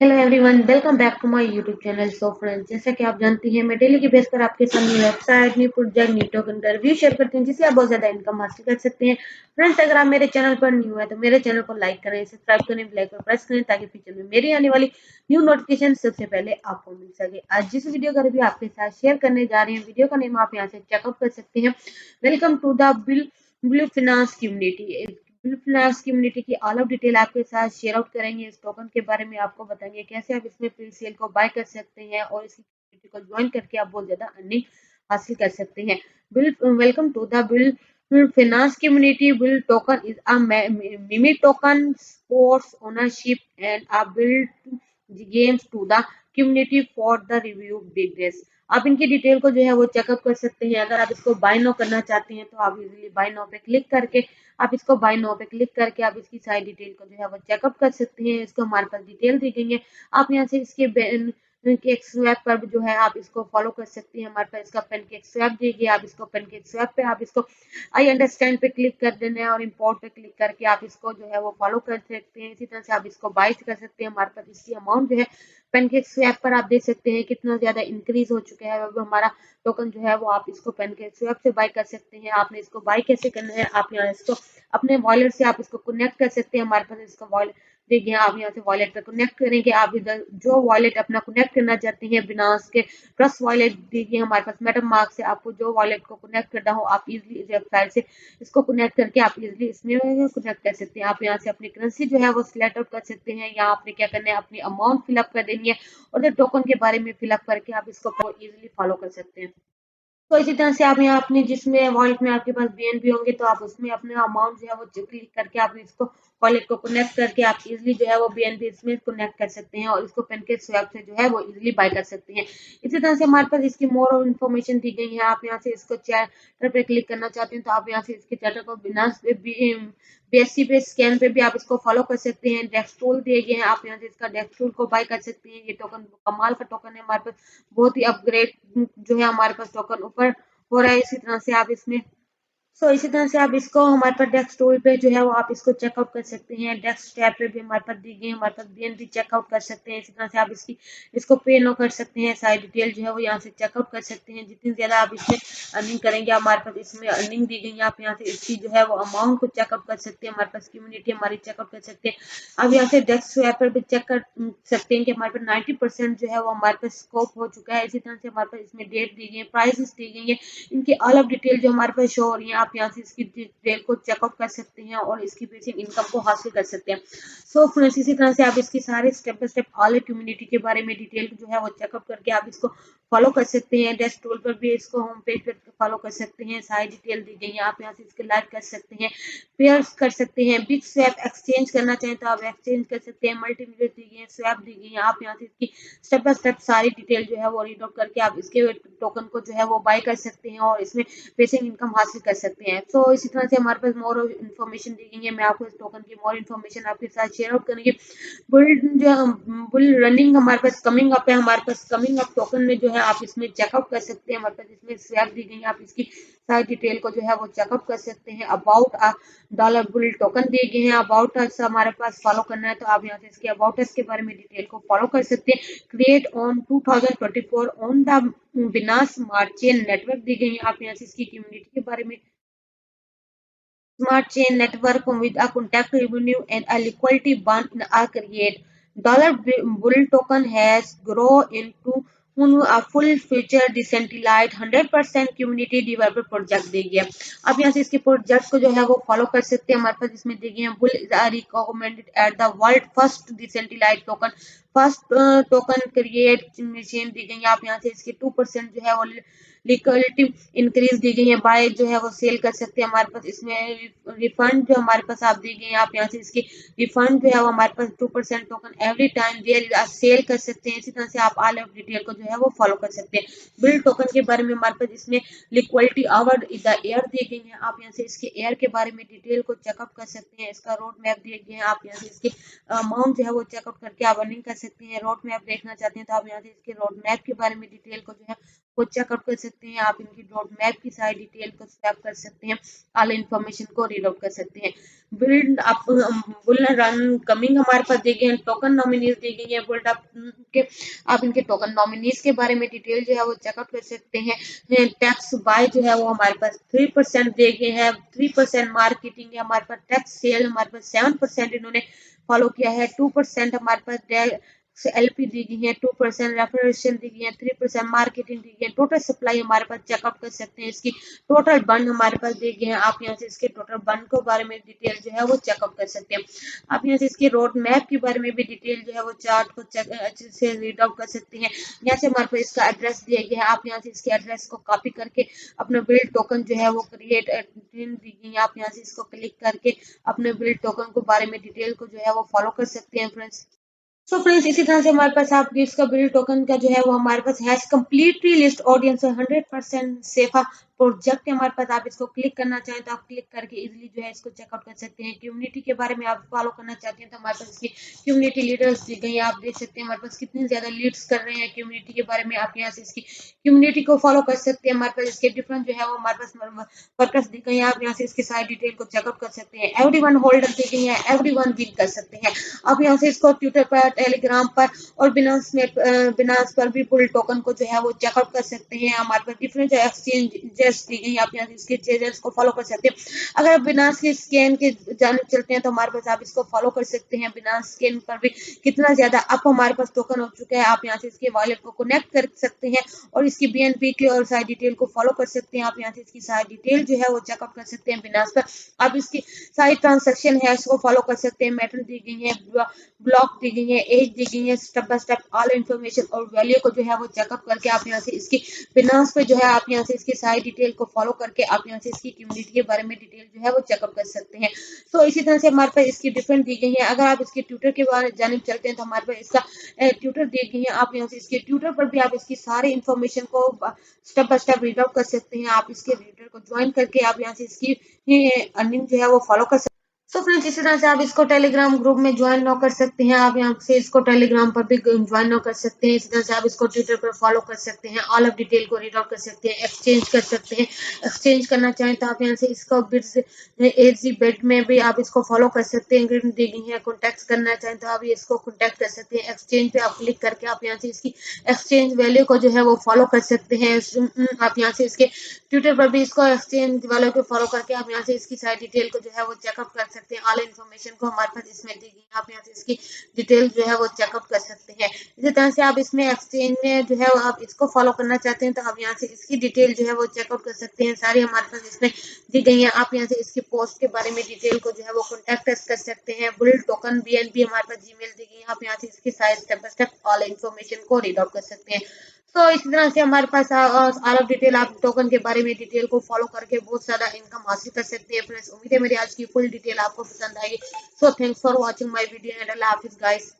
Hello everyone, welcome back to my YouTube channel. So friends, जैसा कि आप जानती हैं, मैं डेली के बेस पर आपके सामने website, new project, new token का रिव्यू शेयर करती हूं, जिससे आप बहुत ज्यादा इनकम हासिल कर सकते हैं। फ्रेंड्स, अगर आप मेरे चैनल पर न्यू है तो मेरे चैनल को लाइक करें, सब्सक्राइब करें, बेल आइकन प्रेस करें ताकि फ्यूचर में मेरी आने वाली न्यू नोटिफिकेशन सबसे पहले आपको मिल सके। आज जिस वीडियो का रिव्यू आपके साथ शेयर करने जा रहे हैं, वीडियो का नेम आप यहाँ से चेकआउट कर सकते हैं। Welcome to the blue finance community. Finance community की ऑल ऑफ डिटेल आपके साथ शेयर आउट करेंगे। इस टोकन के बारे में आपको बताएंगे कैसे आप इसमें प्री सेल को बाय कर सकते हैं और इसकी कम्युनिटी को ज्वाइन करके आप बहुत ज्यादा अर्निंग हासिल कर सकते हैं। Bill welcome to the bill finance community bill token is a meme token sports ownership and a build games to the community for the review biggest। आप इनकी डिटेल को जो है वो चेकअप कर सकते हैं। अगर आप इसको बाय नो करना चाहते हैं तो आप इजीली बाय नो पे क्लिक करके आप इसको बाय नो पे क्लिक करके आप इसकी सारी डिटेल को जो है वो चेकअप कर सकते हैं। इसको हमारे पास डिटेल दी गई है। आप यहाँ से इसके पेनकेक स्वैप पर जो है आप इसको फॉलो कर सकते हैं। हमारे पास इसका पेनकेक स्वैप दी गई। आप इसको पेनकेक स्वैप पे आप इसको आई अंडरस्टैंड पे क्लिक कर देना है और इम्पोर्ट पे क्लिक करके आप इसको जो है वो फॉलो कर सकते हैं। इसी तरह से आप इसको बाय कर सकते हैं। हमारे पास इसकी अमाउंट जो है पेनकेक स्वैप पर आप देख सकते हैं कितना ज्यादा इंक्रीज हो चुका है। अब हमारा टोकन जो है वो आप इसको पेनकेक स्वैप से बाय कर सकते हैं। आपने इसको बाय कैसे करना है, आप यहाँ इसको अपने वॉलेट से आप इसको कनेक्ट कर सकते हैं। हमारे पास इसका वॉलेट देखिए, आप यहाँ से वॉलेट पे कनेक्ट करेंगे। आप इधर जो वॉलेट अपना कनेक्ट करना चाहते हैं बिनास के ट्रस्ट वॉलेट देखिए, हमारे पास मेटामार्क से आपको जो वॉलेट को कनेक्ट करना हो आप इजीली इस वेबसाइट से इसको कनेक्ट करके आप इजीली इसमें कनेक्ट कर सकते हैं। आप यहाँ से अपनी करेंसी जो है वो सिलेक्ट आउट कर सकते हैं। यहाँ आपने क्या करना है, अपनी अमाउंट फिलअप कर देनी है और टोकन के बारे में फिलअप करके आप इसको इजीली फॉलो कर सकते हैं। तो इसी तरह से आप यहाँ अपने जिसमें वॉलेट में आपके पास बीएनबी होंगे तो आप उसमें अपना अमाउंट जो है वो क्लिक करके आप इसको वॉलेट को कनेक्ट करके आप इजीली जो है वो बीएनबी इसमें कनेक्ट कर सकते हैं और इसको पेनकेक स्वैप से जो है वो इजीली बाय कर सकते हैं। इसी तरह से हमारे पास इसकी मोर इन्फॉर्मेशन दी गई है। आप यहाँ से इसको चैटर पे क्लिक करना चाहते हैं तो आप यहाँ से इसके चैटर को बिना बीएससी पे स्कैन पे भी आप इसको फॉलो कर सकते हैं। डेस्क टूल दिए गए हैं, आप यहाँ से इसका डेस्क टूल को बाय कर सकते हैं। ये टोकन कमाल का टोकन है हमारे पास, बहुत ही अपग्रेड जो है हमारे पास टोकन ऊपर हो रहा है। इसी तरह से आप इसमें इसी तरह से आप इसको हमारे पास डेस्क टूल पे जो है वो आप इसको चेकआउट कर सकते हैं। डेस्क टैब पे भी हमारे पास दी गई है। हमारे पास बीएनबी चेकआउट कर सकते हैं। इसी तरह से आप इसको पे नो कर सकते हैं। सारी डिटेल जो है वो यहाँ से चेकआउट कर सकते हैं। जितनी ज्यादा आप इसमें अर्निंग करेंगे, हमारे पास इसमें अर्निंग दी गई है। आप यहाँ से इसकी जो है वो अमाउंट को चेकआउट कर सकते हैं। हमारे पास कम्युनिटी हमारी चेकआउट कर सकते हैं। अब यहाँ से डेस्क स्वैप पर भी चेक कर सकते हैं कि हमारे पास 90% जो है वो हमारे पास स्कोप हो चुका है। इसी तरह से हमारे पास इसमें डेट दी गई है, प्राइसेस दी गई है, इनकी ऑल ऑफ डिटेल जो हमारे पास शो हो रही है। आप यहाँ से इसकी डिटेल को चेकआउट कर सकते हैं और इसकी बेसिक इनकम को हासिल कर सकते हैं। फ्रेंड्स, इसी तरह से आप इसकी सारे step by step all community के बारे में डिटेल जो है वो चेकअप करके आप इसको फॉलो कर सकते हैं। डेस्क टूल पर भी इसको होम पेज पर फॉलो कर सकते हैं। सारी डिटेल दी गई है। आप यहाँ से इसके लाइक कर सकते हैं, पेयर्स कर सकते हैं, बिग स्वैप एक्सचेंज करना चाहें तो आप एक्सचेंज कर सकते हैं। मल्टीमीडिया दी गई है, स्वैप दी गई है। आप यहाँ से इसकी स्टेप बाय स्टेप सारी डिटेल जो है वो रीड आउट करके आप इसके टोकन को जो है वो बाय कर सकते हैं और इसमें बेसिक इनकम हासिल कर सकते हैं। इसी तरह से हमारे पास मोर इन्फॉर्मेशन दी गई है। मैं आपको इस टोकन की मोर इन्फॉर्मेशन आपके साथ शेयर आउट करेंगे। बुल जो बुल रनिंग हमारे पास कमिंग अप है। हमारे पास कमिंग अप टोकन में जो है आप इसमें चेकआउट कर सकते हैं। हमारे पास इसमें स्वैप दी गई है। आप इसकी सारी डिटेल को जो है वो चेकआउट कर सकते हैं। अबाउट डॉलर बुल टोकन दिए गए हैं। अबाउट अस हमारे पास फॉलो करना है तो आप यहाँ से इसके अबाउट अस के बारे में डिटेल को फॉलो कर सकते हैं। Create on 2024 on the Binance smart chain network दी गई है। आप यहाँ से इसकी कम्युनिटी के बारे में smart chain network with a contact revenue and a liquidity bond are create. Dollar Bull token has grown into a full feature decentralized 100% community developer project दी गई है। अब यहाँ से इसके प्रोजेक्ट को जो है वो फॉलो कर सकते हैं। हमारे पास इसमें दी गई है bull is recommended at the world first decentralized token, first token create machine दी गई है। आप यहाँ से इसके 2% जो है वो लिक्विडिटी इंक्रीज दी गई है। बाय जो है वो सेल कर सकते हैं। हमारे पास इसमें रिफंड जो हमारे पास आप दी गई है, आप यहाँ से इसकी रिफंड जो है वो हमारे पास 2% token every time there is sale कर सकते हैं। इसी तरह से आप ऑल ऑफ डिटेल को जो है वो फॉलो कर सकते हैं। बिल टोकन के बारे में हमारे पास इसमें लिक्विडिटी आवर द एयर दी गई है। आप यहाँ से इसके एयर के बारे में डिटेल को चेकअप कर सकते हैं। इसका रोड मैप दिए गए हैं। आप यहाँ से इसके अमाउंट जो है वो चेकअप करके आप अर्निंग कर सकते हैं। रोड मैप देखना चाहते हैं तो आप यहाँ से इसके रोड मैप के बारे में डिटेल को जो है को चेकआउट कर सकते हैं। आप इनकी रोड मैप की सारी डिटेल को स्वैप कर सकते हैं, ऑल इन्फॉर्मेशन को रीड आउट कर सकते हैं। बिल्ड आप बुल रन कमिंग हमारे पास दी गई है, टोकन नॉमिनीज दी गई है, बुल्ड अप के आप इनके टोकन नॉमिनीज के बारे में डिटेल जो है वो चेकआउट कर सकते हैं। टैक्स बाय जो है वो हमारे पास 3% दे गए हैं, 3% मार्केटिंग है हमारे पास, टैक्स सेल हमारे पास 7% इन्होंने फॉलो किया है, 2% हमारे पास एलपी दी गई है, 2% रेफरेशन दी गई है, 3% मार्केटिंग दी गई है, टोटल सप्लाई हमारे पास चेकआउट कर सकते हैं। इसकी टोटल बंड हमारे पास दी गई है, आप यहाँ से इसके टोटल बंड के बारे में डिटेल जो है वो चेकआउट कर सकते हैं। आप यहाँ से इसके रोड मैप के बारे में भी डिटेल जो है वो चार्ट को अच्छे से रीड आउट कर सकते हैं। यहाँ से हमारे पास इसका एड्रेस दिया गया है, आप यहाँ से इसके एड्रेस को कॉपी करके अपना बिल्ड टोकन जो है वो क्रिएट दी गई है, आप यहाँ से इसको क्लिक करके अपने बिल्ड टोकन के बारे में डिटेल को जो है वो फॉलो कर सकते हैं फ्रेंड्स। सो फ्रेंड्स इसी तरह से हमारे पास आप इसका बिल्ड टोकन का जो है वो हमारे पास hash completely list audience 100% safe project है हमारे पास। आप इसको क्लिक करना चाहें तो आप क्लिक करके इजीली जो है इसको चेकआउट कर सकते हैं। कम्युनिटी के बारे में आप फॉलो करना चाहते हैं तो हमारे पास इसकी कम्युनिटी लीडर्स दी गई है, आप देख सकते हैं हमारे पास कितनी ज्यादा लीड्स कर रहे हैं कम्युनिटी के बारे में। आप यहाँ से इसकी कम्युनिटी को फॉलो कर सकते हैं। हमारे पास इसके डिफरेंट जो है वो हमारे पास वर्कर्स दी गई है, आप यहाँ से इसकी सारी डिटेल को चेकआउट कर सकते हैं। एवरीवन होल्डर दी गई है, एवरीवन विन कर सकते हैं। आप यहाँ से इसको ट्विटर पर, टेलीग्राम पर और बिनांस पर भी पुल टोकन को जो है वो चेकआउट कर सकते हैं। हमारे पास डिफरेंट एक्सचेंजेस दी गई, आप यहाँ से इसके चेंजेस को फॉलो कर सकते हैं। अगर आप बिनांस के स्कैन के जाने चलते हैं तो हमारे पास आप इसको फॉलो कर सकते हैं। बिनांस स्कैन पर भी कितना ज्यादा अप हमारे पास टोकन हो चुका है, आप यहाँ से इसके वॉलेट को कनेक्ट कर सकते हैं और इसकी बीएनपी की और सारी डिटेल को फॉलो कर सकते हैं। आप यहाँ से इसकी सारी डिटेल जो है वो चेकआउट कर सकते हैं बिनांस पर। आप इसकी सारी ट्रांजेक्शन है उसको फॉलो कर सकते हैं। मेथड दी गई है, ब्लॉक दी गई है, एज दी गई है, step by step all information और वैल्यू को जो है वो चेकअप करके आप यहाँ से इसकी बिनांस पे जो है आप यहाँ से इसकी सारी डिटेल को फॉलो करके आप यहाँ से इसकी कम्युनिटी के बारे में डिटेल जो है वो चेकअप कर सकते हैं। तो इसी तरह से हमारे पास इसकी डिफरेंट दी गई है। अगर आप इसके ट्विटर के बारे में जानने चलते हैं तो हमारे पास इसका ट्विटर दी गई है, आप यहाँ से इसके ट्विटर पर भी आप इसकी सारी इन्फॉर्मेशन को step by step read out कर सकते हैं। आप इसके ट्विटर को ज्वाइन करके आप यहाँ से इसकी अर्निंग जो है वो फॉलो कर सकते हैं। सो फ्रेंड्स इसी तरह से आप इसको टेलीग्राम ग्रुप में ज्वाइन ना कर सकते हैं, आप यहाँ से इसको टेलीग्राम पर भी ज्वाइन ना कर सकते हैं। इसी तरह से आप इसको ट्विटर पर फॉलो कर सकते हैं, ऑल ऑफ डिटेल को रीड आउट कर सकते हैं, एक्सचेंज कर सकते हैं। एक्सचेंज करना चाहें तो आप यहाँ से इसको बिट्स एजी बेट में भी आप इसको फॉलो कर सकते हैं, ग्रीन दी गई है। कॉन्टैक्ट करना चाहें तो आप इसको कॉन्टैक्ट कर सकते हैं। एक्सचेंज पे आप क्लिक करके आप यहाँ से इसकी एक्सचेंज वैल्यू को जो है वो फॉलो कर सकते हैं। आप यहाँ से इसके ट्विटर पर भी इसको एक्सचेंज वालों को फॉलो करके आप यहाँ से इसकी सारी डिटेल को जो है वो चेकअप कर सकते हैं। ऑल इन्फॉर्मेशन को हमारे पास इसमें दी गई, आप यहाँ से इसकी डिटेल जो है वो चेकअप कर सकते हैं। इसी तरह से आप इसमें एक्सचेंज में जो है आप इसको फॉलो करना चाहते हैं तो आप यहाँ से इसकी डिटेल जो है वो चेकआउट कर सकते हैं। सारी हमारे पास इसमें दी गई है, आप यहाँ से इसकी पोस्ट के बारे में डिटेल को जो है वो कॉन्टैक्ट कर सकते हैं। बुल्ड टोकन बीएनबी हमारे पास जीमेल दी गई है, आप यहाँ से इसकी सारी step by step all information को रीड आउट कर सकते हैं। तो इस तरह से हमारे पास ऑल ऑफ डिटेल आप टोकन के बारे में डिटेल को फॉलो करके बहुत सारा इनकम हासिल कर सकते हैं फ्रेंड्स। उम्मीद है मेरी आज की फुल डिटेल आपको पसंद आएगी। So thanks for watching my video and Allah Hafiz guys.